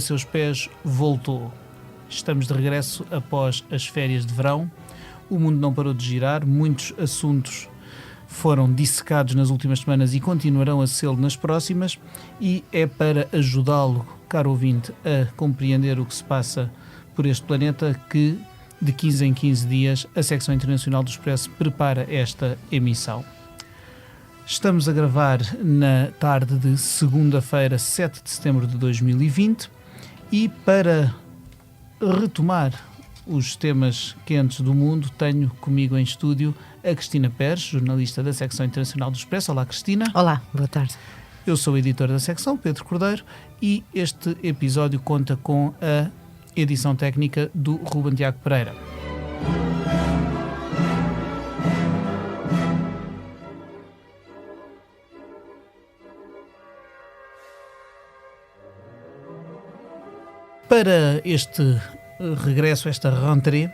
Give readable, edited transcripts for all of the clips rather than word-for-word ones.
seus pés voltou. Estamos de regresso após as férias de verão. O mundo não parou de girar, muitos assuntos foram dissecados nas últimas semanas e continuarão a ser nas próximas, e é para ajudá-lo, caro ouvinte, a compreender o que se passa por este planeta que, de 15 em 15 dias, a secção internacional do Expresso prepara esta emissão. Estamos a gravar na tarde de segunda-feira, 7 de setembro de 2020, e para retomar os temas quentes do mundo, tenho comigo em estúdio a Cristina Pérez, jornalista da secção internacional do Expresso. Olá, Cristina. Olá, boa tarde. Eu sou o editor da secção, Pedro Cordeiro, e este episódio conta com a edição técnica do Ruben Tiago Pereira. Para este regresso, esta rentrée,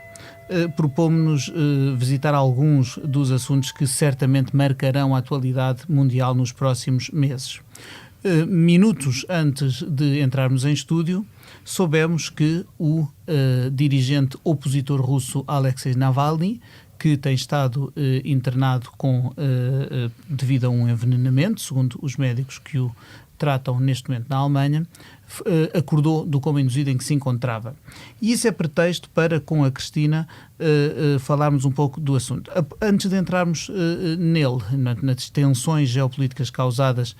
propomos-nos visitar alguns dos assuntos que certamente marcarão a atualidade mundial nos próximos meses. Minutos antes de entrarmos em estúdio, soubemos que o dirigente opositor russo Alexei Navalny, que tem estado internado devido a um envenenamento, segundo os médicos que o tratam neste momento na Alemanha, acordou do coma induzido em que se encontrava. E isso é pretexto para, com a Cristina, falarmos um pouco do assunto. Antes de entrarmos nele, nas tensões geopolíticas causadas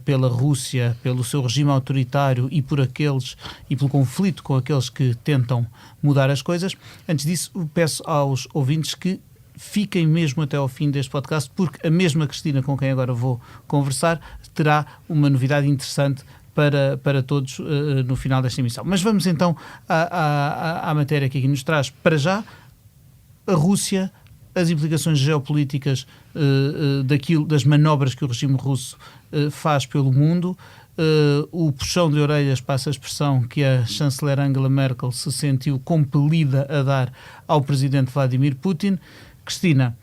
pela Rússia, pelo seu regime autoritário e pelo conflito com aqueles que tentam mudar as coisas, antes disso peço aos ouvintes que fiquem mesmo até ao fim deste podcast, porque a mesma Cristina com quem agora vou conversar terá uma novidade interessante para todos no final desta emissão. Mas vamos então à matéria que aqui nos traz. Para já, a Rússia, as implicações geopolíticas das manobras que o regime russo faz pelo mundo, o puxão de orelhas, passa a expressão, que a chanceler Angela Merkel se sentiu compelida a dar ao presidente Vladimir Putin. Cristina,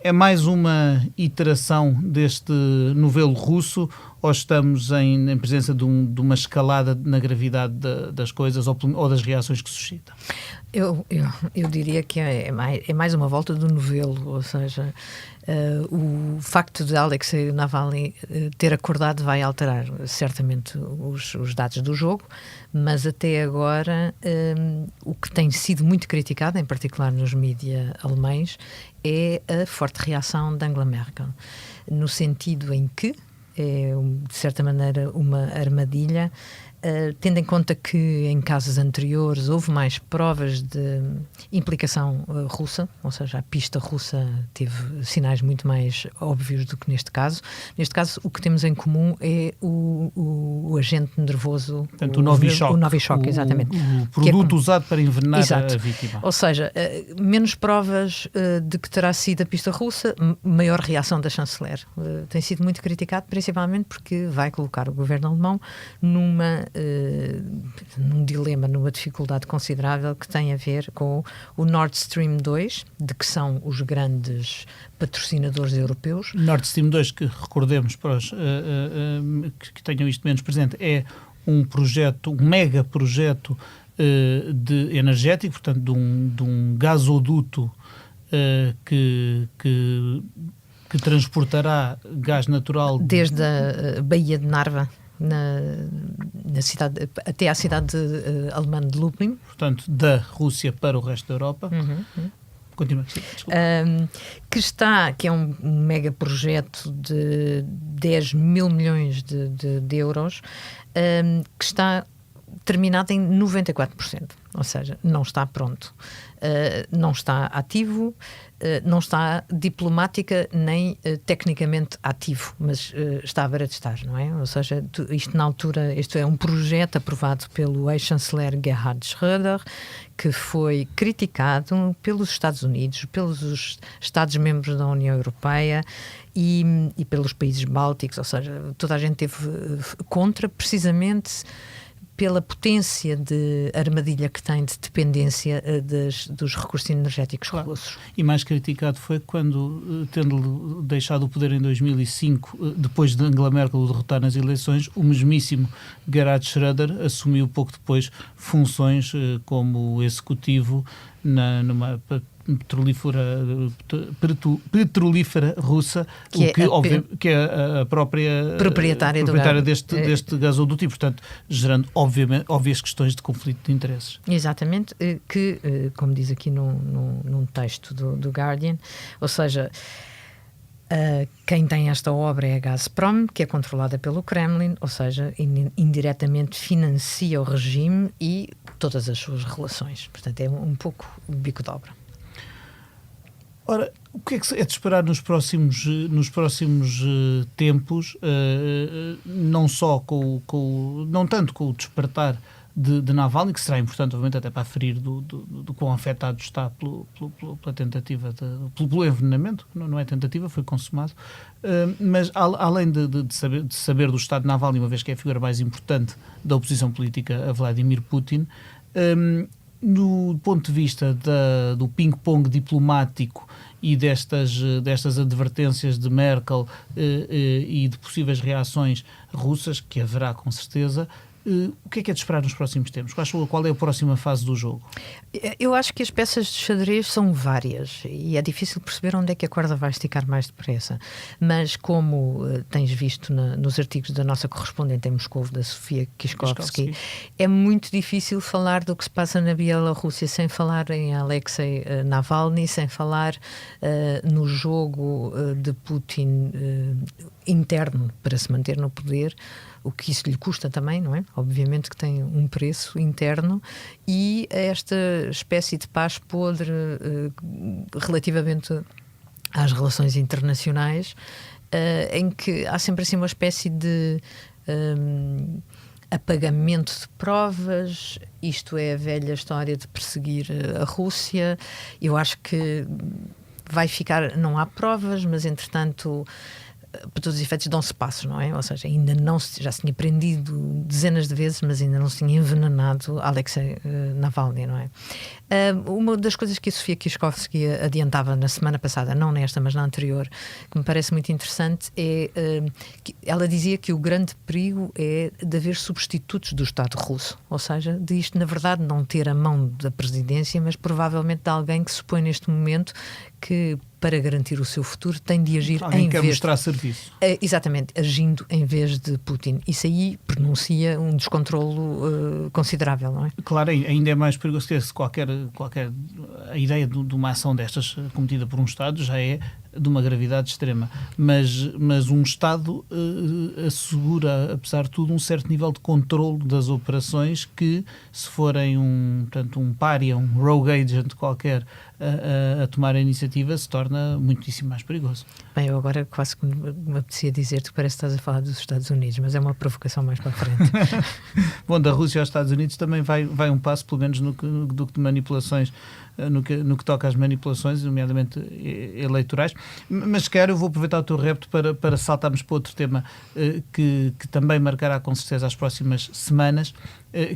é mais uma iteração deste novelo russo, ou estamos em presença de uma escalada na gravidade das coisas ou das reações que suscita? Eu diria que é mais uma volta do novelo, ou seja, o facto de Alexei Navalny ter acordado vai alterar certamente os dados do jogo, mas até agora o que tem sido muito criticado, em particular nos mídias alemães, é a forte reação de Angela Merkel, no sentido em que é, de certa maneira, uma armadilha, tendo em conta que em casos anteriores houve mais provas de implicação russa, ou seja, a pista russa teve sinais muito mais óbvios do que neste caso. Neste caso, o que temos em comum é o agente nervoso. Portanto, o Novichok. O Novichok, exatamente. O produto usado para envenenar a vítima. Ou seja, menos provas de que terá sido a pista russa, maior reação da chanceler. Tem sido muito criticado, principalmente porque vai colocar o governo alemão num dilema, numa dificuldade considerável que tem a ver com o Nord Stream 2, de que são os grandes patrocinadores europeus. Nord Stream 2, que recordemos para os que tenham isto menos presente, é um mega projeto energético, portanto de um gasoduto que transportará gás natural desde a Baía de Narva na cidade, até à cidade alemã de Lublin. Portanto, da Rússia para o resto da Europa. Continua. Que é um mega projeto de 10 mil milhões de euros, que está terminado em 94%. Ou seja, não está pronto. Não está ativo, não está diplomática nem tecnicamente ativo, mas está à beira de estar, não é? Ou seja, isto é um projeto aprovado pelo ex-chanceler Gerhard Schröder, que foi criticado pelos Estados Unidos, pelos Estados-membros da União Europeia e pelos países bálticos, ou seja, toda a gente teve contra, precisamente pela potência de armadilha que tem de dependência dos recursos energéticos russos. E mais criticado foi quando, tendo deixado o poder em 2005, depois de Angela Merkel o derrotar nas eleições, o mesmíssimo Gerhard Schröder assumiu pouco depois funções como executivo numa petrolífera russa, que é a própria proprietária deste gasoduto e, portanto, gerando óbvias questões de conflito de interesses. Exatamente, que, como diz aqui num texto do Guardian, ou seja, quem tem esta obra é a Gazprom, que é controlada pelo Kremlin, ou seja, indiretamente financia o regime e todas as suas relações. Portanto, é um pouco o bico de obra. Ora, o que é de esperar nos próximos tempos, não só não tanto com o despertar de Navalny, que será importante, obviamente, até para aferir do quão afetado está pela tentativa, pelo envenenamento, não é tentativa, foi consumado, mas além de saber do estado de Navalny, uma vez que é a figura mais importante da oposição política a Vladimir Putin, no ponto de vista do ping-pong diplomático e destas advertências de Merkel e de possíveis reações russas, que haverá com certeza, o que é de esperar nos próximos tempos? Qual é a próxima fase do jogo? Eu acho que as peças de xadrez são várias e é difícil perceber onde é que a corda vai esticar mais depressa. Mas como tens visto nos artigos da nossa correspondente em Moscou, da Sofia Kiskovsky, é muito difícil falar do que se passa na Bielorrússia sem falar em Alexei Navalny, sem falar no jogo de Putin interno para se manter no poder, o que isso lhe custa também, não é? Obviamente que tem um preço interno, e esta espécie de paz podre relativamente às relações internacionais, em que há sempre assim uma espécie de apagamento de provas. Isto é a velha história de perseguir a Rússia. Eu acho que vai ficar, não há provas, mas entretanto, para todos os efeitos, dão-se passos, não é? Ou seja, ainda não já se tinha prendido dezenas de vezes, mas ainda não se tinha envenenado Alexei Navalny, não é? Uma das coisas que a Sofia Kiskovsky adiantava na semana passada, não nesta, mas na anterior, que me parece muito interessante, é que ela dizia que o grande perigo é de haver substitutos do Estado russo, ou seja, de isto, na verdade, não ter a mão da presidência, mas provavelmente de alguém que se põe neste momento que, para garantir o seu futuro, tem de agir alguém em quer vez... mostrar serviço. Exatamente, agindo em vez de Putin. Isso aí pronuncia um descontrolo considerável, não é? Claro, ainda é mais perigoso que qualquer a ideia de uma ação destas cometida por um Estado já é de uma gravidade extrema, mas um Estado assegura, apesar de tudo, um certo nível de controle das operações que, se forem um pária, um rogue agent qualquer a tomar a iniciativa, se torna muitíssimo mais perigoso. Bem, eu agora quase que me apetecia dizer-te que parece que estás a falar dos Estados Unidos, mas é uma provocação mais para a frente. Bom, da Rússia aos Estados Unidos também vai um passo, pelo menos no que de manipulações, no que toca às manipulações, nomeadamente eleitorais. Mas, se calhar, eu vou aproveitar o teu repto para saltarmos para outro tema que também marcará com certeza as próximas semanas,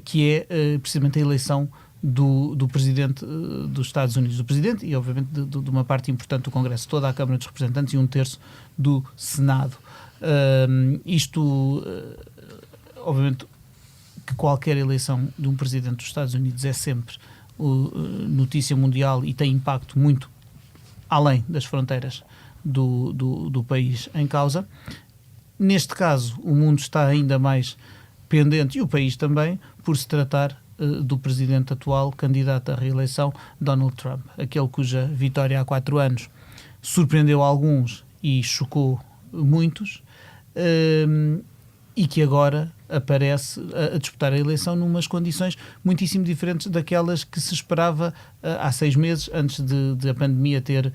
que é precisamente a eleição do presidente dos Estados Unidos, do presidente e, obviamente, de uma parte importante do Congresso, toda a Câmara dos Representantes e 1/3 do Senado. Obviamente, que qualquer eleição de um presidente dos Estados Unidos é sempre notícia mundial e tem impacto muito além das fronteiras do país em causa. Neste caso, o mundo está ainda mais pendente, e o país também, por se tratar do presidente atual, candidato à reeleição, Donald Trump, aquele cuja vitória há 4 anos surpreendeu alguns e chocou muitos, e que agora aparece a disputar a eleição numas condições muitíssimo diferentes daquelas que se esperava há 6 meses, antes de a pandemia ter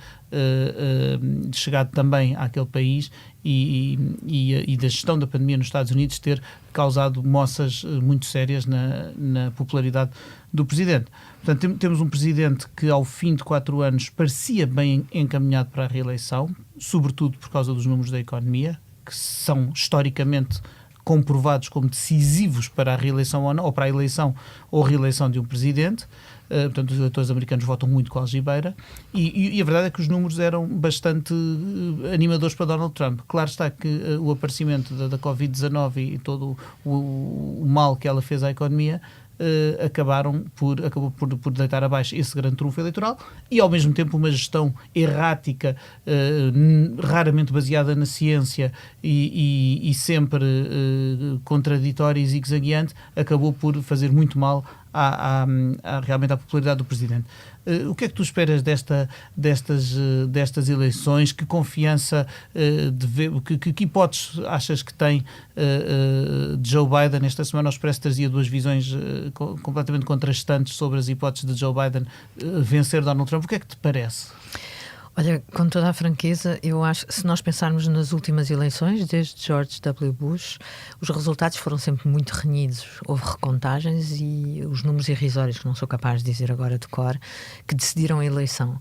chegado também àquele país e da gestão da pandemia nos Estados Unidos ter causado moças muito sérias na popularidade do presidente. Portanto, temos um presidente que, ao fim de 4 anos, parecia bem encaminhado para a reeleição, sobretudo por causa dos números da economia, que são historicamente comprovados como decisivos para a reeleição ou não, ou para a eleição ou reeleição de um presidente. Portanto, os eleitores americanos votam muito com a algibeira e a verdade é que os números eram bastante animadores para Donald Trump. Claro está que o aparecimento da Covid-19 e todo o mal que ela fez à economia acabou por deitar abaixo esse grande trunfo eleitoral e, ao mesmo tempo, uma gestão errática, raramente baseada na ciência e sempre contraditória e zigue-zagueante, acabou por fazer muito mal realmente à popularidade do Presidente. O que é que tu esperas destas eleições? Que confiança, que hipóteses achas que tem de Joe Biden? Esta semana o Expresso trazia duas visões completamente contrastantes sobre as hipóteses de Joe Biden vencer Donald Trump. O que é que te parece? Olha, com toda a franqueza, eu acho que se nós pensarmos nas últimas eleições, desde George W. Bush, os resultados foram sempre muito renhidos. Houve recontagens e os números irrisórios, que não sou capaz de dizer agora de cor, que decidiram a eleição.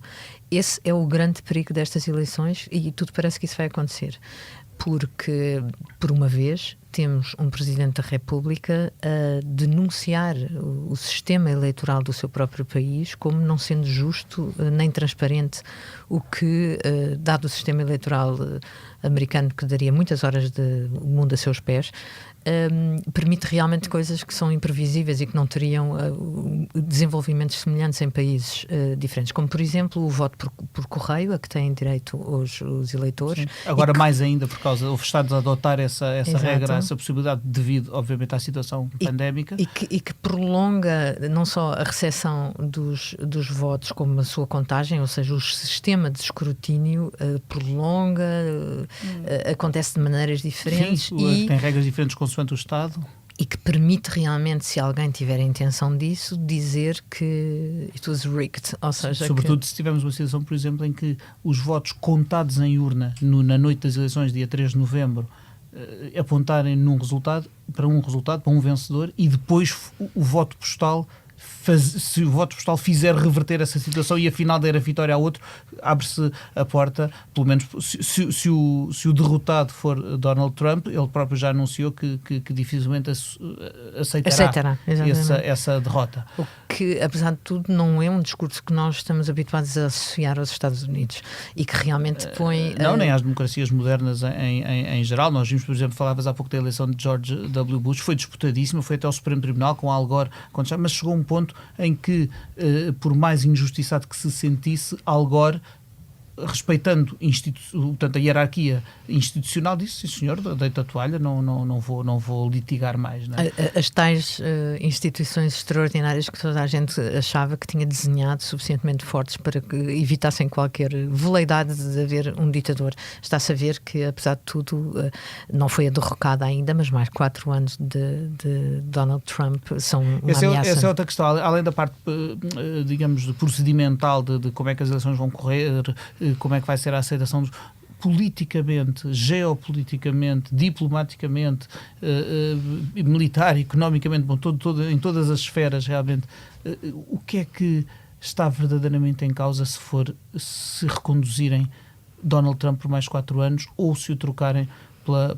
Esse é o grande perigo destas eleições e tudo parece que isso vai acontecer. Porque, por uma vez, temos um Presidente da República a denunciar o sistema eleitoral do seu próprio país como não sendo justo nem transparente, o que, dado o sistema eleitoral americano, que daria muitas horas de mundo a seus pés, permite realmente coisas que são imprevisíveis e que não teriam desenvolvimentos semelhantes em países diferentes, como por exemplo o voto por correio, a que têm direito os eleitores. Sim. Agora mais ainda, por causa houve estados a adotar essa regra, essa possibilidade, devido obviamente à situação pandémica. E que prolonga não só a recepção dos votos como a sua contagem, ou seja, o sistema de escrutínio prolonga, acontece de maneiras diferentes. Sim, tem regras diferentes consoante o Estado. E que permite realmente, se alguém tiver a intenção disso, dizer que it was rigged. Ou seja, sobretudo se tivermos uma situação, por exemplo, em que os votos contados em urna na noite das eleições, dia 3 de novembro, apontarem para um vencedor e depois o voto postal se o voto postal fizer reverter essa situação e afinal der a vitória a outro, abre-se a porta, pelo menos se o derrotado for Donald Trump, ele próprio já anunciou que dificilmente aceitará essa derrota. O que, apesar de tudo, não é um discurso que nós estamos habituados a associar aos Estados Unidos e que realmente põe... Não, nem às democracias modernas em geral. Nós vimos, por exemplo, falavas há pouco da eleição de George W. Bush, foi disputadíssima, foi até ao Supremo Tribunal com Al Gore, mas chegou um ponto em que, por mais injustiçado que se sentisse, Al Gore, respeitando portanto, a hierarquia institucional, disse: sim senhor, deito a toalha, não vou litigar mais, não é? As tais instituições extraordinárias que toda a gente achava que tinha desenhado suficientemente fortes para que evitassem qualquer veleidade de haver um ditador. Está-se a ver que, apesar de tudo, não foi a derrocada ainda, mas mais 4 anos de Donald Trump são uma ameaça. Essa é outra questão, além da parte, digamos, procedimental de como é que as eleições vão correr, como é que vai ser a aceitação politicamente, geopoliticamente, diplomaticamente, militar, economicamente, bom, em todas as esferas realmente, o que é que está verdadeiramente em causa se reconduzirem Donald Trump por mais 4 anos ou se o trocarem pela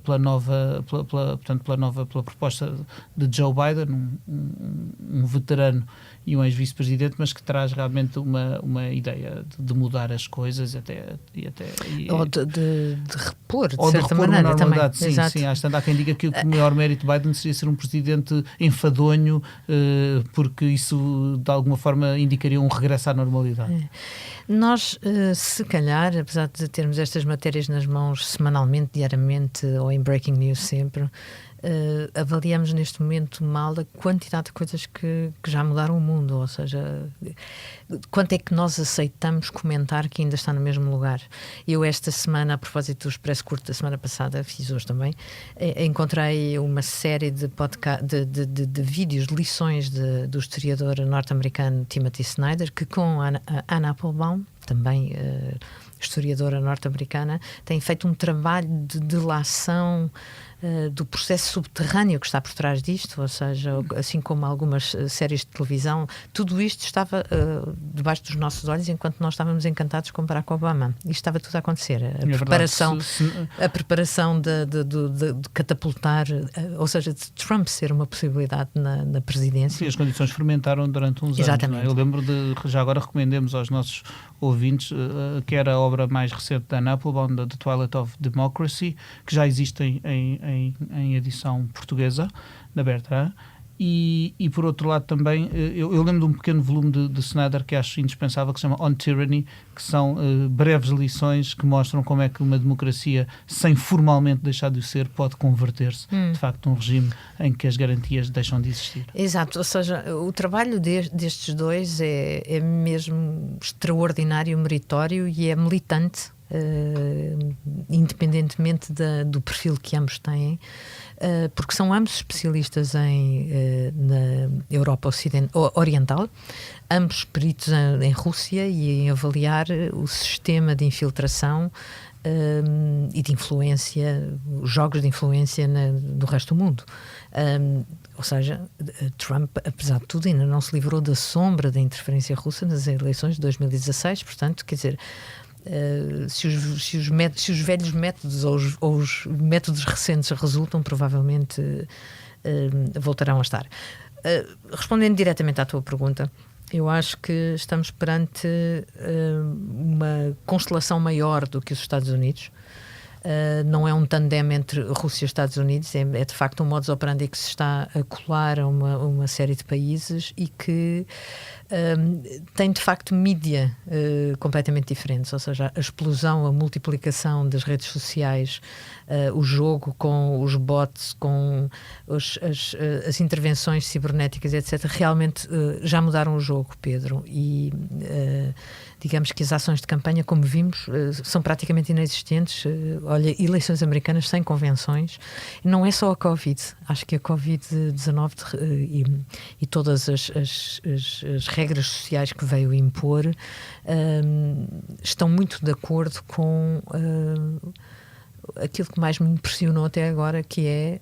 proposta de Joe Biden, um veterano e um ex-vice-presidente, mas que traz realmente uma ideia de mudar as coisas ou de repor, de ou certa de repor maneira, uma normalidade. também. Sim, há quem diga que o maior mérito de Biden seria ser um presidente enfadonho, porque isso de alguma forma indicaria um regresso à normalidade. Nós, se calhar, apesar de termos estas matérias nas mãos semanalmente, diariamente ou em breaking news sempre, avaliamos neste momento mal a quantidade de coisas que já mudaram o mundo, ou seja, quanto é que nós aceitamos comentar que ainda está no mesmo lugar. Eu esta semana, a propósito do Expresso Curto da semana passada, fiz hoje também, encontrei uma série de vídeos, de lições do historiador norte-americano Timothy Snyder, que com a Anna Applebaum, também historiadora norte-americana, tem feito um trabalho de delação do processo subterrâneo que está por trás disto, ou seja, assim como algumas séries de televisão, tudo isto estava debaixo dos nossos olhos enquanto nós estávamos encantados com Barack Obama. Isto estava tudo a acontecer. A preparação de catapultar, ou seja, de Trump ser uma possibilidade na presidência. Sim, as condições fermentaram durante uns anos. Não é? Eu lembro já agora recomendemos aos nossos ouvintes que era a obra mais recente da Applebaum, The Twilight of Democracy, que já existe em edição portuguesa, da Bertrand. E por outro lado também, eu lembro de um pequeno volume de Snyder que acho indispensável, que se chama On Tyranny, que são breves lições que mostram como é que uma democracia, sem formalmente deixar de ser, pode converter-se de facto num regime em que as garantias deixam de existir. Exato, ou seja, o trabalho destes dois é mesmo extraordinário, meritório e é militante, independentemente do perfil que ambos têm, porque são ambos especialistas na Europa Oriental, ambos peritos em Rússia e em avaliar o sistema de infiltração e de influência, os jogos de influência do resto do mundo. Ou seja, Trump, apesar de tudo, ainda não se livrou da sombra da interferência russa nas eleições de 2016, portanto, quer dizer, se os velhos métodos ou os métodos recentes resultam, provavelmente voltarão a estar. Respondendo diretamente à tua pergunta, eu acho que estamos perante uma constelação maior do que os Estados Unidos. Não é um tandem entre Rússia e Estados Unidos, é de facto um modus operandi que se está a colar a uma série de países e que tem de facto mídia completamente diferentes, ou seja, a explosão, a multiplicação das redes sociais, o jogo com os bots, com as intervenções cibernéticas, etc., realmente já mudaram o jogo, Pedro, e digamos que as ações de campanha, como vimos, são praticamente inexistentes. Olha, eleições americanas sem convenções. Não é só a Covid. Acho que a Covid-19 e todas as regras sociais que veio impor estão muito de acordo com aquilo que mais me impressionou até agora, que é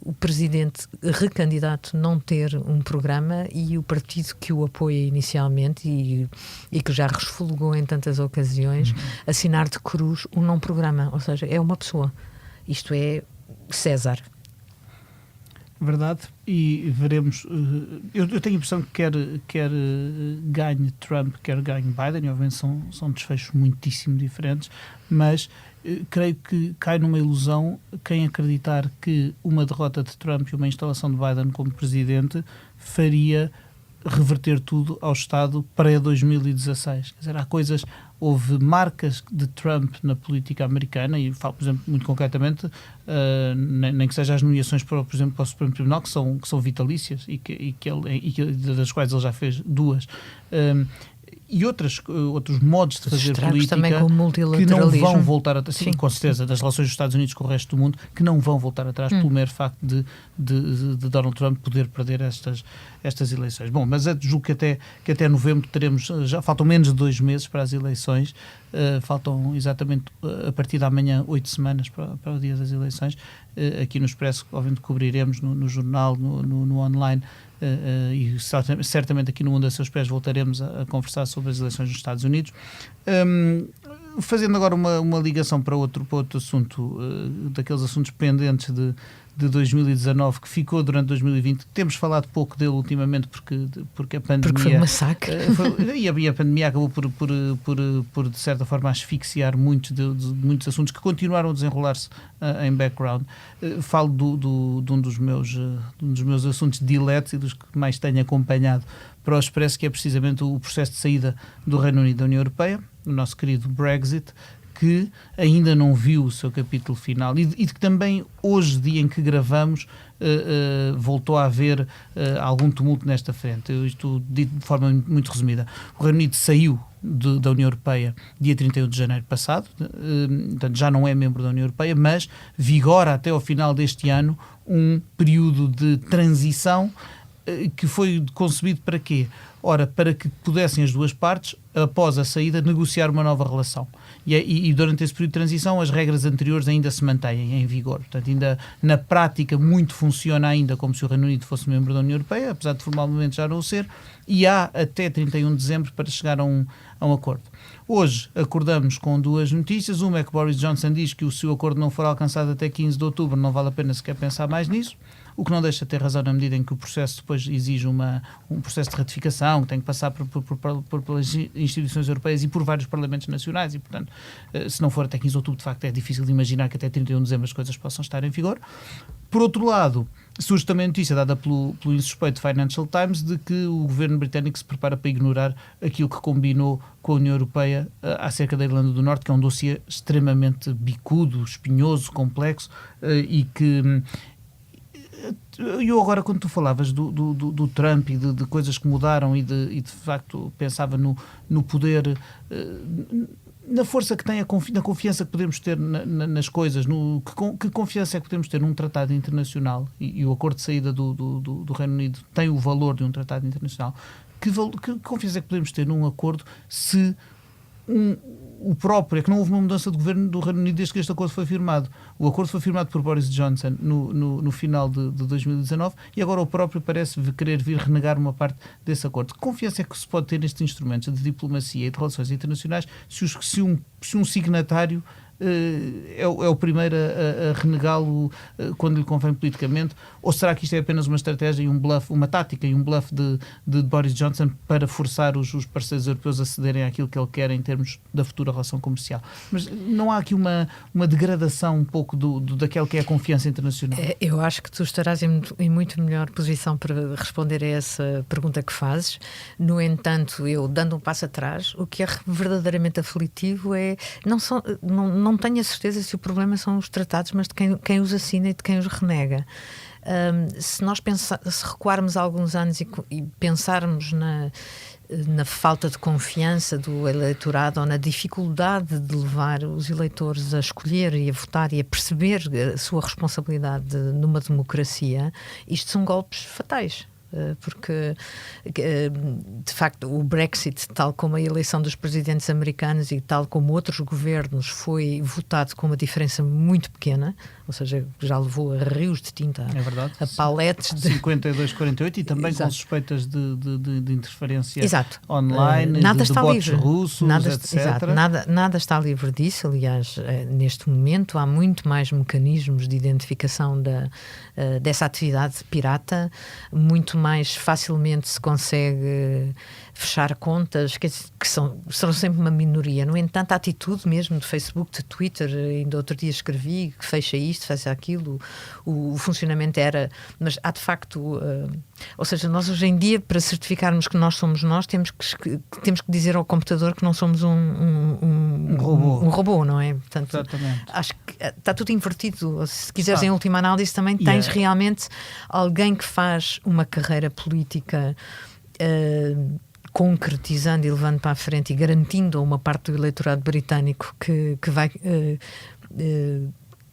o presidente recandidato não ter um programa e o partido que o apoia inicialmente e que já resfolgou em tantas ocasiões assinar de cruz um não programa, ou seja, é uma pessoa, isto é César. Verdade, e veremos. Eu tenho a impressão que quer ganhe Trump, quer ganhe Biden, e obviamente são desfechos muitíssimo diferentes, mas creio que cai numa ilusão quem acreditar que uma derrota de Trump e uma instalação de Biden como presidente faria reverter tudo ao estado pré-2016. Quer dizer, houve marcas de Trump na política americana, e falo, por exemplo, muito concretamente, nem que seja as nomeações, por exemplo, para o Supremo Tribunal, que são vitalícias e das quais ele já fez duas. E outros modos de fazer política que não vão voltar atrás, sim, com certeza, das relações dos Estados Unidos com o resto do mundo, que não vão voltar atrás pelo mero facto de Donald Trump poder perder estas eleições. Bom, mas julgo que até novembro já faltam menos de 2 meses para as eleições, faltam exatamente a partir de amanhã 8 semanas para o dia das eleições. Aqui no Expresso, obviamente, cobriremos no jornal, no online, e certamente aqui no Mundo a Seus Pés voltaremos a conversar sobre as eleições nos Estados Unidos. Fazendo agora uma ligação para outro assunto, daqueles assuntos pendentes de 2019, que ficou durante 2020, temos falado pouco dele ultimamente porque a pandemia... Porque foi um massacre. E a pandemia acabou por de certa forma asfixiar muitos assuntos que continuaram a desenrolar-se em background. Falo de um dos meus assuntos diletos e dos que mais tenho acompanhado para o Expresso, que é precisamente o processo de saída do Reino Unido da União Europeia, o nosso querido Brexit, que ainda não viu o seu capítulo final e que também hoje, dia em que gravamos, voltou a haver algum tumulto nesta frente. Isto dito de forma muito resumida. O Reino Unido saiu da União Europeia dia 31 de janeiro passado, portanto já não é membro da União Europeia, mas vigora até ao final deste ano um período de transição que foi concebido para quê? Ora, para que pudessem as duas partes, após a saída, negociar uma nova relação. E durante esse período de transição, as regras anteriores ainda se mantêm em vigor. Portanto, ainda na prática, muito funciona ainda como se o Reino Unido fosse membro da União Europeia, apesar de formalmente já não o ser, e há até 31 de dezembro para chegar a um acordo. Hoje acordamos com duas notícias. Uma é que Boris Johnson diz que se o acordo não for alcançado até 15 de outubro, não vale a pena sequer pensar mais nisso. O que não deixa de ter razão na medida em que o processo depois exige um processo de ratificação, que tem que passar pelas instituições europeias e por vários parlamentos nacionais e, portanto, se não for até 15 de outubro, de facto é difícil de imaginar que até 31 de dezembro as coisas possam estar em vigor. Por outro lado, surge também a notícia dada pelo insuspeito Financial Times de que o governo britânico se prepara para ignorar aquilo que combinou com a União Europeia acerca da Irlanda do Norte, que é um dossiê extremamente bicudo, espinhoso, complexo e que... Eu agora, quando tu falavas do Trump e de coisas que mudaram e de facto pensava no poder, na força que tem, na confiança que podemos ter nas coisas, que confiança é que podemos ter num tratado internacional, e o acordo de saída do Reino Unido tem o valor de um tratado internacional, que confiança é que podemos ter num acordo se o próprio, é que não houve uma mudança de governo do Reino Unido desde que este acordo foi firmado. O acordo foi firmado por Boris Johnson no final de 2019 e agora o próprio parece querer vir renegar uma parte desse acordo. Que confiança é que se pode ter nestes instrumentos de diplomacia e de relações internacionais se um signatário é o primeiro a renegá-lo quando lhe convém politicamente? Ou será que isto é apenas uma estratégia e um bluff, uma tática e um bluff de Boris Johnson para forçar os parceiros europeus a cederem àquilo que ele quer em termos da futura relação comercial? Mas não há aqui uma degradação um pouco daquela que é a confiança internacional? Eu acho que tu estarás em muito melhor posição para responder a essa pergunta que fazes. No entanto, eu, dando um passo atrás, o que é verdadeiramente aflitivo é... Não tenho a certeza se o problema são os tratados, mas de quem os assina e de quem os renega. Se nós se recuarmos alguns anos e pensarmos na falta de confiança do eleitorado ou na dificuldade de levar os eleitores a escolher e a votar e a perceber a sua responsabilidade numa democracia, isto são golpes fatais. Porque, de facto, o Brexit, tal como a eleição dos presidentes americanos e tal como outros governos, foi votado com uma diferença muito pequena, ou seja, já levou a rios de tinta, é verdade, a paletes de 52-48 e também com suspeitas de interferência exato. Online, nada de está bots livre. russos, etc. Exato. Nada está livre disso. Aliás, neste momento há muito mais mecanismos de identificação dessa atividade pirata, muito mais facilmente se consegue fechar contas que são sempre uma minoria. No entanto, a atitude mesmo de Facebook, de Twitter, ainda outro dia escrevi que fecha isto, fecha aquilo, o funcionamento era... Mas há de facto... ou seja, nós hoje em dia, para certificarmos que nós somos nós, temos que dizer ao computador que não somos um robô, não é? Portanto, exatamente. Acho que está tudo invertido. Se quiseres, em última análise, também tens realmente alguém que faz uma carreira política concretizando e levando para a frente e garantindo a uma parte do eleitorado britânico que vai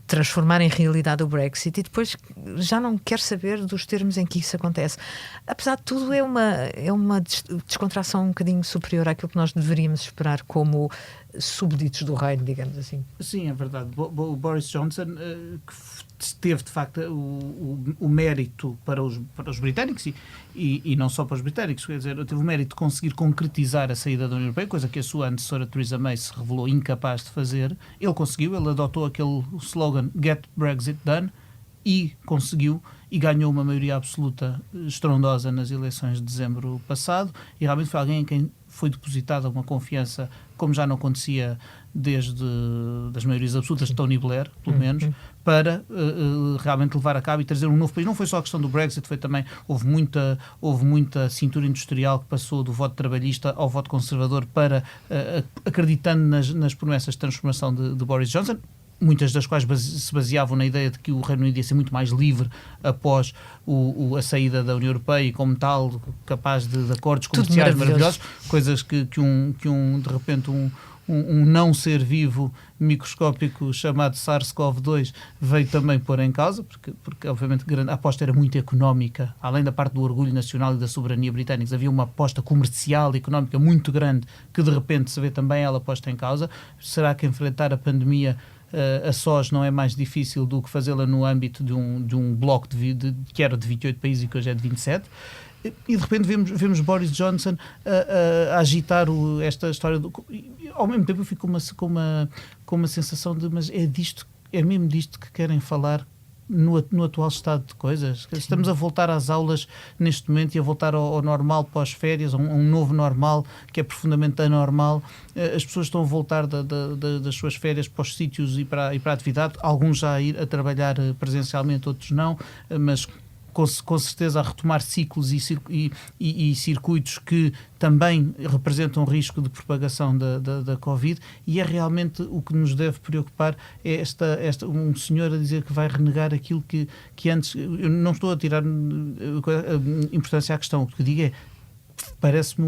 transformar em realidade o Brexit e depois já não quer saber dos termos em que isso acontece. Apesar de tudo, é uma descontração um bocadinho superior àquilo que nós deveríamos esperar como súbditos do reino, digamos assim. Sim, é verdade. O Boris Johnson que teve de facto o mérito para os britânicos e não só para os britânicos, quer dizer, teve o mérito de conseguir concretizar a saída da União Europeia, coisa que a sua antecessora Theresa May se revelou incapaz de fazer. Ele conseguiu, ele adotou aquele slogan Get Brexit Done e conseguiu e ganhou uma maioria absoluta estrondosa nas eleições de dezembro passado e realmente foi alguém em quem foi depositada uma confiança como já não acontecia desde das maiorias absolutas de Tony Blair, pelo menos, para realmente levar a cabo e trazer um novo país. Não foi só a questão do Brexit, foi também, houve muita cintura industrial que passou do voto trabalhista ao voto conservador para, acreditando nas promessas de transformação de Boris Johnson, muitas das quais se baseavam na ideia de que o Reino Unido ia ser muito mais livre após a saída da União Europeia e, como tal, capaz de acordos comerciais maravilhosos, coisas que de repente um não ser vivo microscópico chamado SARS-CoV-2 veio também pôr em causa, porque obviamente a aposta era muito económica, além da parte do orgulho nacional e da soberania britânicos, havia uma aposta comercial e económica muito grande que de repente se vê também ela posta em causa. Será que enfrentar a pandemia a sós não é mais difícil do que fazê-la no âmbito de um bloco que era de 28 países e que hoje é de 27? E de repente vemos Boris Johnson a agitar esta história. Ao mesmo tempo eu fico com uma sensação de, mas é mesmo disto que querem falar no atual estado de coisas? Estamos a voltar às aulas neste momento e a voltar ao normal pós-férias, a um novo normal que é profundamente anormal. As pessoas estão a voltar das suas férias para os sítios e para a atividade, alguns já a ir a trabalhar presencialmente, outros não, mas com certeza a retomar ciclos e circuitos que também representam risco de propagação da Covid, e é realmente o que nos deve preocupar é um senhor a dizer que vai renegar aquilo que antes... Eu não estou a tirar importância à questão, o que digo é, parece-me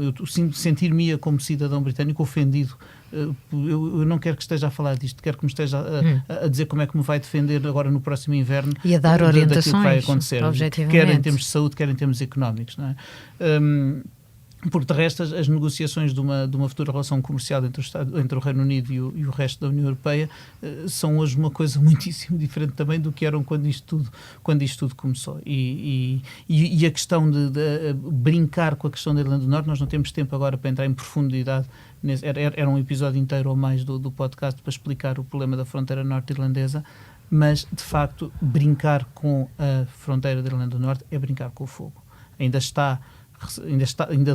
eu sentir-me como cidadão britânico ofendido. Eu não quero que esteja a falar disto, quero que me esteja a dizer como é que me vai defender agora no próximo inverno e a dar orientações daquilo que vai acontecer, quer em termos de saúde, quer em termos económicos, não é? Por de resto, as negociações de uma futura relação comercial entre o Reino Unido e o resto da União Europeia são hoje uma coisa muitíssimo diferente também do que eram quando isto tudo começou. E a questão de brincar com a questão da Irlanda do Norte, nós não temos tempo agora para entrar em profundidade. Era um episódio inteiro ou mais do podcast para explicar o problema da fronteira norte-irlandesa, mas, de facto, brincar com a fronteira da Irlanda do Norte é brincar com o fogo. Ainda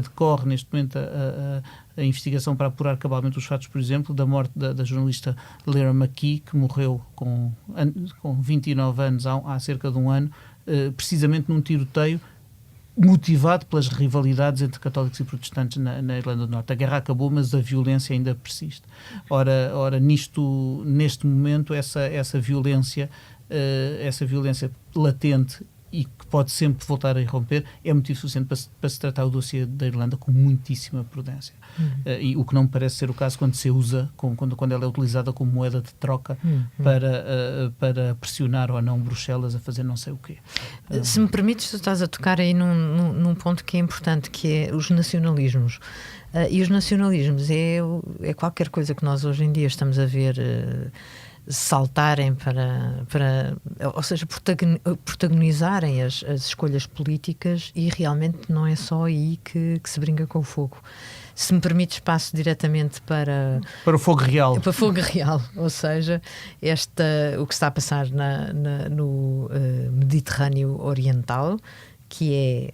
decorre neste momento a investigação para apurar cabalmente os fatos, por exemplo, da morte da jornalista Lyra McKee, que morreu com 29 anos há cerca de um ano, precisamente num tiroteio motivado pelas rivalidades entre católicos e protestantes na Irlanda do Norte. A guerra acabou, mas a violência ainda persiste. Ora neste momento, essa violência latente e que pode sempre voltar a irromper, é motivo suficiente para se tratar o dossiê da Irlanda com muitíssima prudência. E o que não me parece ser o caso quando se usa, quando ela é utilizada como moeda de troca para pressionar ou não Bruxelas a fazer não sei o quê. Se me permites, tu estás a tocar aí num ponto que é importante, que é os nacionalismos. E os nacionalismos é qualquer coisa que nós hoje em dia estamos a ver saltarem ou seja, protagonizarem as escolhas políticas, e realmente não é só aí que se brinca com o fogo. Se me permites, passo diretamente para o fogo real. Para o fogo real, ou seja, o que está a passar no Mediterrâneo Oriental, que é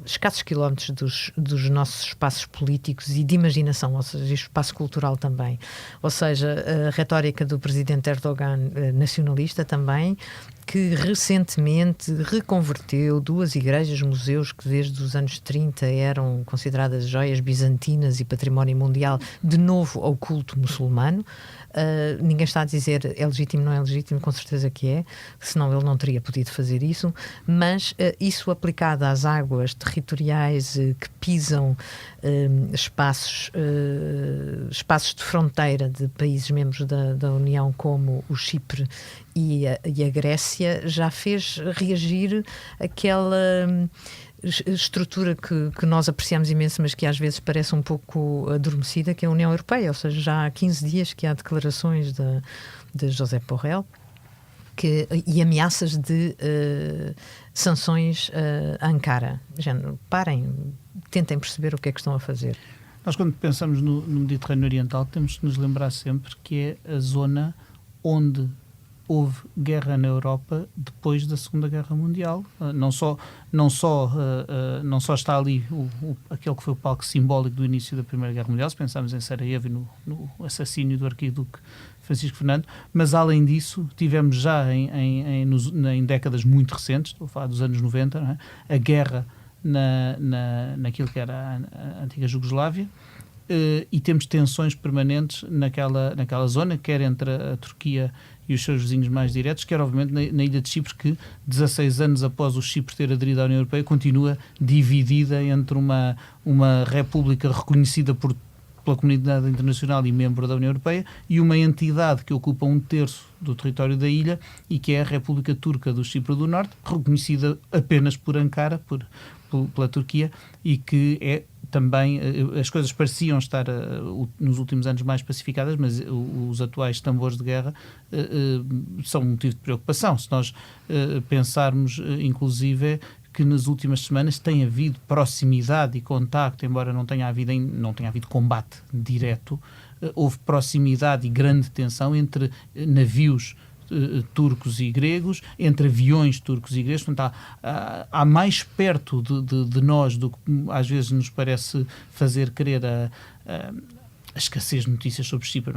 escassos quilómetros dos nossos espaços políticos e de imaginação, ou seja, espaço cultural também. Ou seja, a retórica do presidente Erdogan, nacionalista também, que recentemente reconverteu 2 igrejas, museus que desde os anos 30 eram consideradas joias bizantinas e património mundial, de novo ao culto muçulmano. Ninguém está a dizer é legítimo, não é legítimo, com certeza que é, senão ele não teria podido fazer isso, mas isso aplicado às águas territoriais que pisam espaços de fronteira de países membros da União, como o Chipre e a Grécia, já fez reagir aquela estrutura que nós apreciamos imenso, mas que às vezes parece um pouco adormecida, que é a União Europeia. Ou seja, já há 15 dias que há declarações de José Borrell e ameaças de sanções a Ankara. Género, parem, tentem perceber o que é que estão a fazer. Nós, quando pensamos no Mediterrâneo Oriental, temos que nos lembrar sempre que é a zona onde houve guerra na Europa depois da Segunda Guerra Mundial. Não só está ali aquele que foi o palco simbólico do início da Primeira Guerra Mundial, se pensarmos em Sarajevo e no assassínio do arquiduque Francisco Fernando, mas além disso tivemos já em décadas muito recentes, estou a falar dos anos 90, não é? A guerra naquilo que era a antiga Jugoslávia, e temos tensões permanentes naquela zona, quer entre a Turquia e os seus vizinhos mais diretos, quer obviamente na ilha de Chipre, que 16 anos após o Chipre ter aderido à União Europeia continua dividida entre uma república reconhecida por pela comunidade internacional e membro da União Europeia, e uma entidade que ocupa 1/3 do território da ilha e que é a República Turca do Chipre do Norte, reconhecida apenas por Ankara, pela Turquia, e que é também, as coisas pareciam estar nos últimos anos mais pacificadas, mas os atuais tambores de guerra são um motivo de preocupação. Se nós pensarmos, inclusive, que nas últimas semanas tem havido proximidade e contacto, embora não tenha havido combate direto, houve proximidade e grande tensão entre navios turcos e gregos, entre aviões turcos e gregos. Portanto, há mais perto de nós do que às vezes nos parece fazer crer a escassez de notícias sobre Chipre.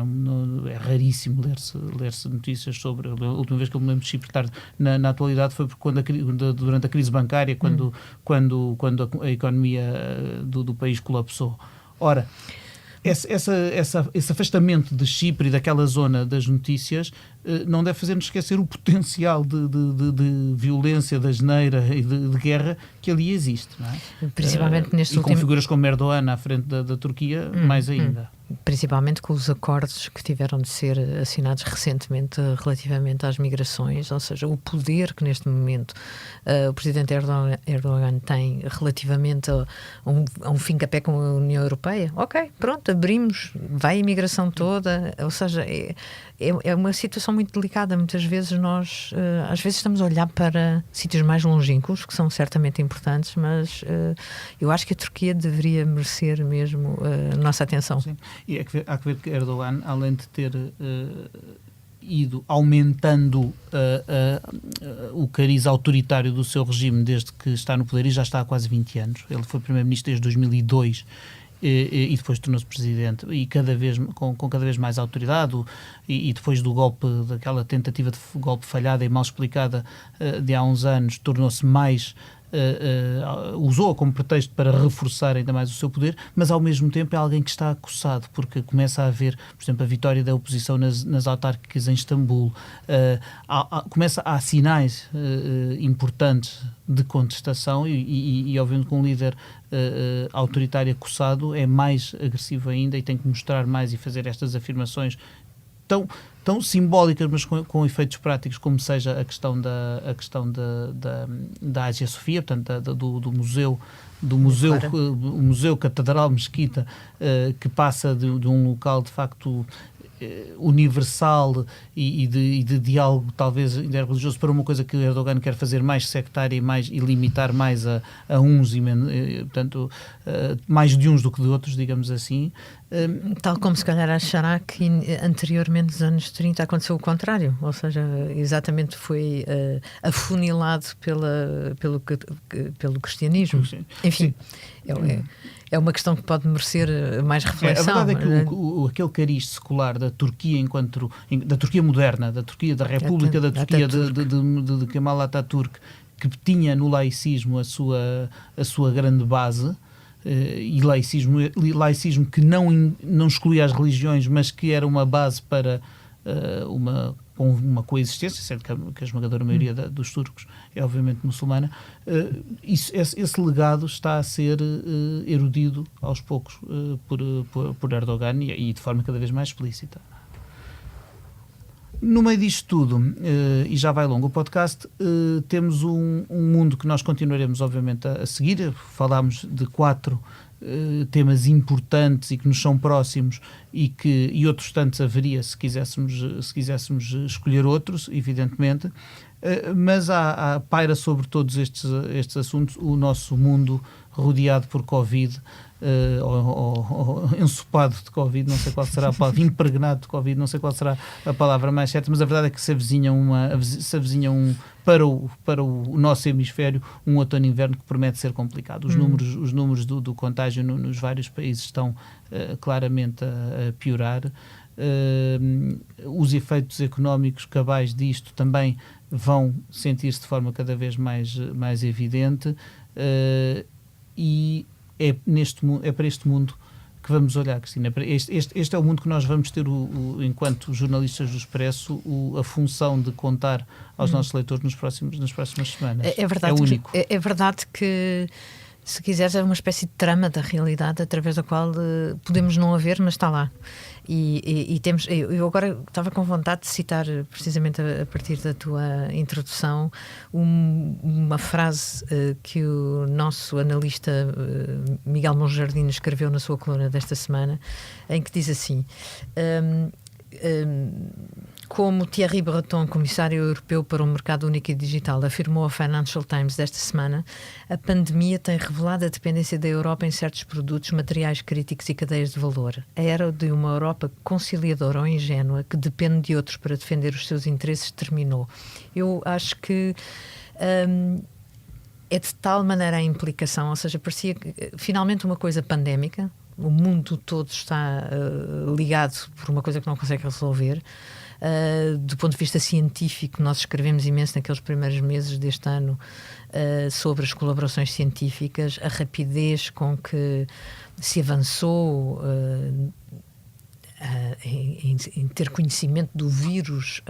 É raríssimo ler-se notícias sobre. A última vez que eu me lembro de Chipre estar na atualidade foi durante a crise bancária, quando a economia do país colapsou. Ora, esse afastamento de Chipre e daquela zona das notícias não deve fazer-nos esquecer o potencial de violência, de asneira e de guerra que ali existe, não é? Principalmente com figuras como Erdogan à frente da Turquia, mais ainda. Principalmente com os acordos que tiveram de ser assinados recentemente relativamente às migrações, ou seja, o poder que neste momento o Presidente Erdogan tem relativamente a um fim-capé com a União Europeia. Ok, pronto, abrimos, vai a imigração toda, ou seja, é uma situação muito delicada. Muitas vezes nós, às vezes estamos a olhar para sítios mais longínquos, que são certamente importantes, mas eu acho que a Turquia deveria merecer mesmo a nossa atenção. Sim. E há que ver que Erdogan, além de ter ido aumentando o cariz autoritário do seu regime desde que está no poder, e já está há quase 20 anos. Ele foi primeiro-ministro desde 2002 e depois tornou-se presidente, e com cada vez mais autoridade, e depois daquela tentativa de golpe falhada e mal explicada de há uns anos, tornou-se mais... usou-a como pretexto para reforçar ainda mais o seu poder, mas ao mesmo tempo é alguém que está acossado, porque começa a haver, por exemplo, a vitória da oposição nas autárquicas em Istambul, há sinais importantes de contestação, e obviamente com um líder autoritário acossado é mais agressivo ainda e tem que mostrar mais e fazer estas afirmações tão simbólicas, mas com efeitos práticos, como seja a questão da Ágia Sofia, portanto, do museu, o Museu Catedral Mesquita, que passa de um local de facto universal e de diálogo talvez interreligioso para uma coisa que Erdogan quer fazer mais sectária e limitar mais a uns, e portanto mais de uns do que de outros, digamos assim. Tal como se calhar achará que anteriormente nos anos 30 aconteceu o contrário, ou seja, exatamente foi afunilado pelo cristianismo. Sim. Enfim, é uma questão que pode merecer mais reflexão. A verdade é que aquele cariz secular da Turquia da Turquia moderna, da República da Turquia de Kemal Atatürk, que tinha no laicismo a sua grande base, e laicismo que não excluía as religiões, mas que era uma base para uma coexistência, sendo que a esmagadora maioria dos turcos é obviamente muçulmana. Esse legado está a ser erudido aos poucos por Erdogan, e de forma cada vez mais explícita. No meio disto tudo, e já vai longo o podcast, temos um mundo que nós continuaremos obviamente a seguir. Falámos de 4 temas importantes e que nos são próximos, e outros tantos haveria se quiséssemos escolher outros, evidentemente, mas paira sobre todos estes assuntos o nosso mundo rodeado por Covid, ou ensopado de Covid, não sei qual será a palavra, impregnado de Covid, não sei qual será a palavra mais certa, mas a verdade é que se avizinha para o nosso hemisfério um outono e inverno que promete ser complicado. Os números do contágio nos vários países estão claramente a piorar. Os efeitos económicos cabais disto também vão sentir-se de forma cada vez mais evidente, e é para este mundo que vamos olhar, Cristina. Este é o mundo que nós vamos ter, enquanto jornalistas do Expresso, a função de contar aos nossos leitores nas próximas semanas. É verdade, é único. É verdade que se quiseres, é uma espécie de trama da realidade através da qual podemos não a ver, mas está lá. E temos, eu agora estava com vontade de citar, precisamente a partir da tua introdução, uma frase que o nosso analista Miguel Monjardino escreveu na sua coluna desta semana, em que diz assim: como Thierry Breton, comissário europeu para o mercado único e digital, afirmou ao Financial Times desta semana, a pandemia tem revelado a dependência da Europa em certos produtos, materiais críticos e cadeias de valor. A era de uma Europa conciliadora ou ingênua que depende de outros para defender os seus interesses terminou. Eu acho que é de tal maneira a implicação, ou seja, parecia que, finalmente uma coisa pandémica, o mundo todo está ligado por uma coisa que não consegue resolver. Do ponto de vista científico, nós escrevemos imenso naqueles primeiros meses deste ano sobre as colaborações científicas, a rapidez com que se avançou em ter conhecimento do vírus,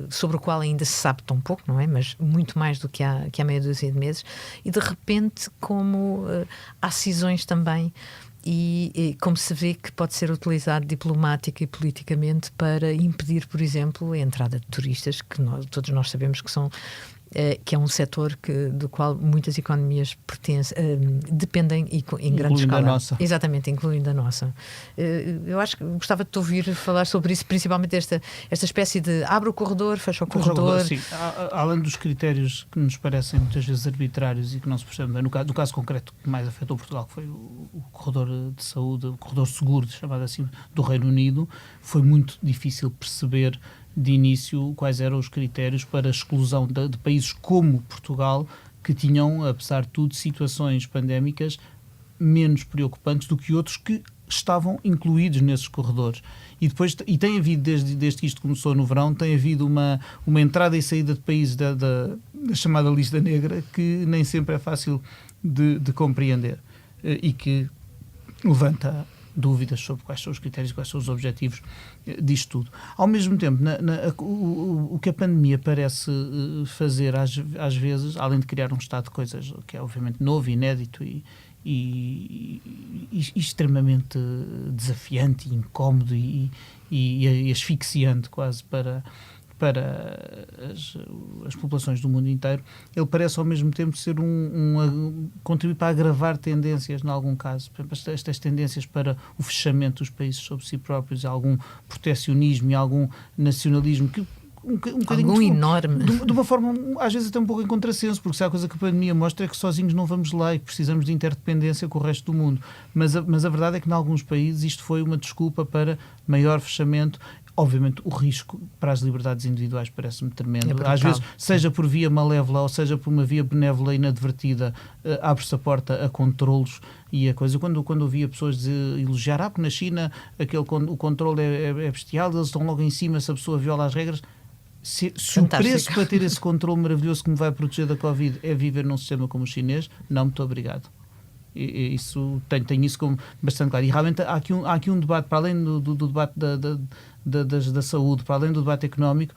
sobre o qual ainda se sabe tão pouco, não é? Mas muito mais do que há meia dúzia de meses, e de repente como há cisões também. E como se vê que pode ser utilizado diplomática e politicamente para impedir, por exemplo, a entrada de turistas, que todos nós sabemos que é um setor do qual muitas economias dependem em grande escala. A nossa. Exatamente, incluindo a nossa. Eu acho que gostava de te ouvir falar sobre isso, principalmente esta espécie de abre o corredor, fecha o corredor. Sim, além dos critérios que nos parecem muitas vezes arbitrários e que não se percebe bem, no caso concreto que mais afetou Portugal, que foi o corredor de saúde, o corredor seguro, chamado assim, do Reino Unido, foi muito difícil perceber de início quais eram os critérios para a exclusão de países como Portugal, que tinham, apesar de tudo, situações pandémicas menos preocupantes do que outros que estavam incluídos nesses corredores. E tem havido, desde que isto começou no verão, tem havido uma entrada e saída de países da chamada lista negra, que nem sempre é fácil de compreender e que levanta dúvidas sobre quais são os critérios, quais são os objetivos disto tudo. Ao mesmo tempo, o que a pandemia parece fazer às vezes, além de criar um estado de coisas que é obviamente novo, inédito e extremamente desafiante, incómodo e asfixiante quase para as populações do mundo inteiro, ele parece ao mesmo tempo ser contribuir para agravar tendências em algum caso. Por exemplo, estas tendências para o fechamento dos países sobre si próprios, algum proteccionismo e algum nacionalismo que algum enorme. De uma forma, às vezes até um pouco em contrassenso, porque se há coisa que a pandemia mostra é que sozinhos não vamos lá e que precisamos de interdependência com o resto do mundo. Mas a verdade é que em alguns países isto foi uma desculpa para maior fechamento. Obviamente o risco para as liberdades individuais parece-me tremendo. Às vezes, seja por via malévola ou seja por uma via benévola e inadvertida, abre-se a porta a controlos e a coisa. Quando ouvia pessoas elogiar, porque na China o controle é bestial, eles estão logo em cima se a pessoa viola as regras. Se o preço para ter esse controle maravilhoso que me vai proteger da Covid é viver num sistema como o chinês, não, muito obrigado. Tenho isso como bastante claro. E realmente há aqui um debate, para além do debate da saúde, para além do debate económico,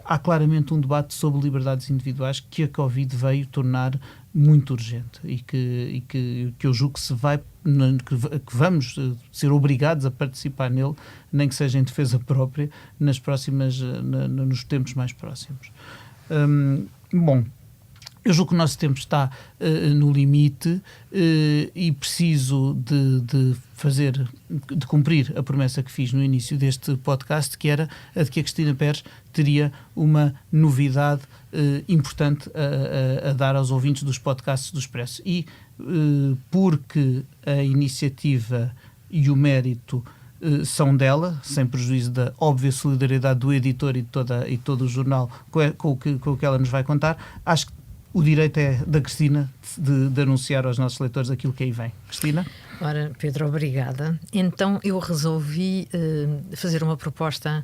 há claramente um debate sobre liberdades individuais que a Covid veio tornar muito urgente e que eu julgo que vamos ser obrigados a participar nele, nem que seja em defesa própria, nos tempos mais próximos. Bom, eu julgo que o nosso tempo está no limite e preciso de cumprir a promessa que fiz no início deste podcast, que era a de que a Cristina Pérez teria uma novidade importante a dar aos ouvintes dos podcasts do Expresso. E porque a iniciativa e o mérito são dela, sem prejuízo da óbvia solidariedade do editor e todo o jornal com o que ela nos vai contar, acho que o direito é da Cristina de anunciar aos nossos leitores aquilo que aí vem. Cristina? Ora, Pedro, obrigada. Então eu resolvi fazer uma proposta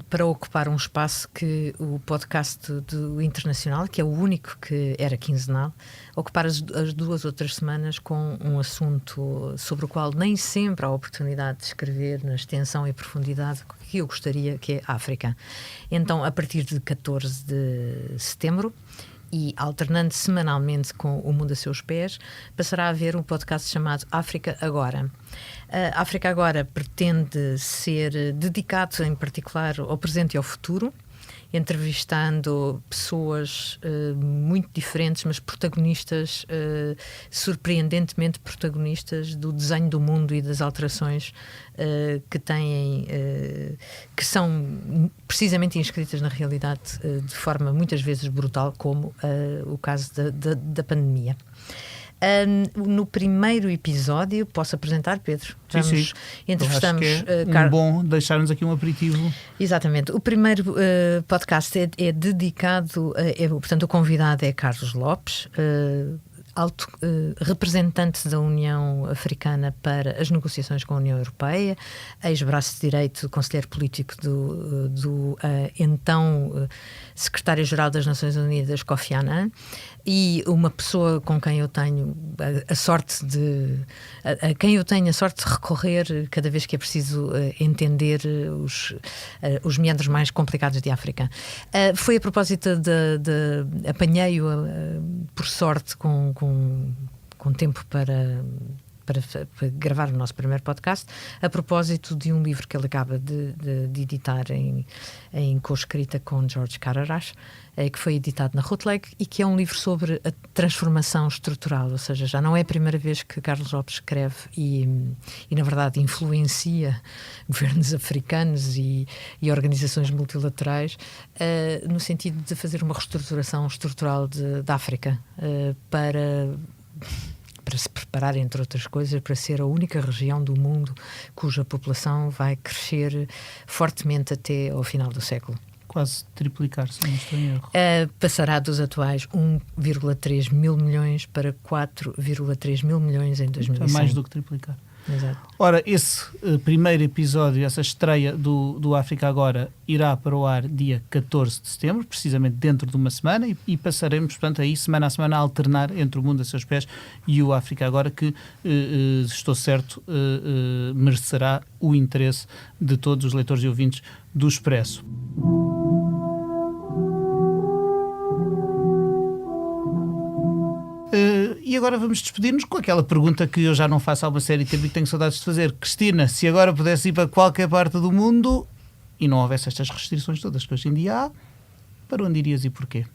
para ocupar um espaço que o podcast do Internacional, que é o único que era quinzenal, ocupar as 2 outras semanas com um assunto sobre o qual nem sempre há oportunidade de escrever na extensão e profundidade que eu gostaria, que é a África. Então, a partir de 14 de setembro, e alternando semanalmente com O Mundo a Seus Pés, passará a haver um podcast chamado África Agora. A África Agora pretende ser dedicado, em particular, ao presente e ao futuro, entrevistando pessoas muito diferentes, mas protagonistas, surpreendentemente protagonistas do desenho do mundo e das alterações que têm, que são precisamente inscritas na realidade de forma muitas vezes brutal, como o caso da pandemia. No primeiro episódio, posso apresentar, Pedro? Sim. Entrevistamos. Bom deixar-nos aqui um aperitivo. Exatamente. O primeiro podcast é dedicado, portanto, o convidado é Carlos Lopes, alto representante da União Africana para as negociações com a União Europeia, ex-braço direito, conselheiro político do então secretário-geral das Nações Unidas, Kofi Annan, e uma pessoa com quem eu tenho a sorte de recorrer cada vez que é preciso entender os meandros mais complicados de África. Foi a propósito apanhei-o por sorte com tempo para gravar o nosso primeiro podcast, a propósito de um livro que ele acaba de editar em co-escrita com George Cararash, que foi editado na Routledge, e que é um livro sobre a transformação estrutural, ou seja, já não é a primeira vez que Carlos Lopes escreve e na verdade influencia governos africanos e organizações multilaterais no sentido de fazer uma reestruturação estrutural da África para se preparar, entre outras coisas, para ser a única região do mundo cuja população vai crescer fortemente até ao final do século. Quase triplicar, se não estou em erro. Passará dos atuais 1,3 mil milhões para 4,3 mil milhões em 2100. É mais do que triplicar. Exato. Ora, esse primeiro episódio, essa estreia do África Agora, irá para o ar dia 14 de setembro, precisamente dentro de uma semana, e passaremos, portanto, aí semana a semana a alternar entre O Mundo a Seus Pés e o África Agora, que, estou certo, merecerá o interesse de todos os leitores e ouvintes do Expresso. E agora vamos despedir-nos com aquela pergunta que eu já não faço há uma série de tempo e tenho saudades de fazer. Cristina, se agora pudesse ir para qualquer parte do mundo e não houvesse estas restrições todas que hoje em dia há, para onde irias e porquê?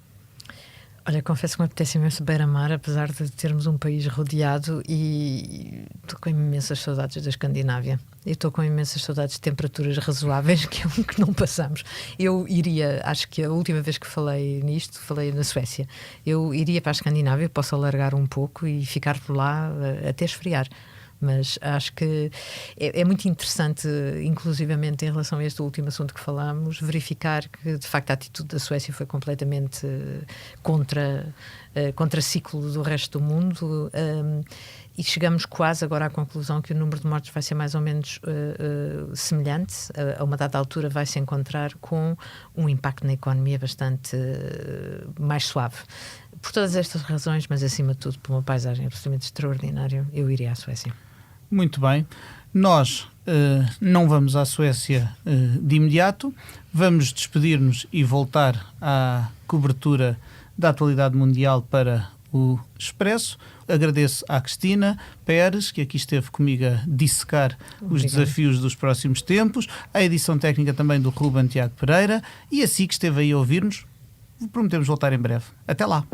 Olha, confesso que me apetece imenso beira-mar, apesar de termos um país rodeado, e estou com imensas saudades da Escandinávia. Eu estou com imensas saudades de temperaturas razoáveis, que é um que não passamos. Eu iria, acho que a última vez que falei nisto, falei na Suécia. Eu iria para a Escandinávia, posso alargar um pouco e ficar por lá até esfriar. Mas acho que é muito interessante, inclusivamente em relação a este último assunto que falámos, verificar que de facto a atitude da Suécia foi completamente contra ciclo do resto do mundo, e chegamos quase agora à conclusão que o número de mortes vai ser mais ou menos semelhante. A uma dada altura vai se encontrar com um impacto na economia bastante mais suave. Por todas estas razões, mas acima de tudo por uma paisagem absolutamente extraordinária, eu iria à Suécia. Muito bem. Nós não vamos à Suécia de imediato. Vamos despedir-nos e voltar à cobertura da atualidade mundial para o Expresso. Agradeço à Cristina Pérez, que aqui esteve comigo a dissecar os desafios dos próximos tempos, à edição técnica também do Ruben Tiago Pereira, e assim que esteve aí a ouvir-nos, prometemos voltar em breve. Até lá!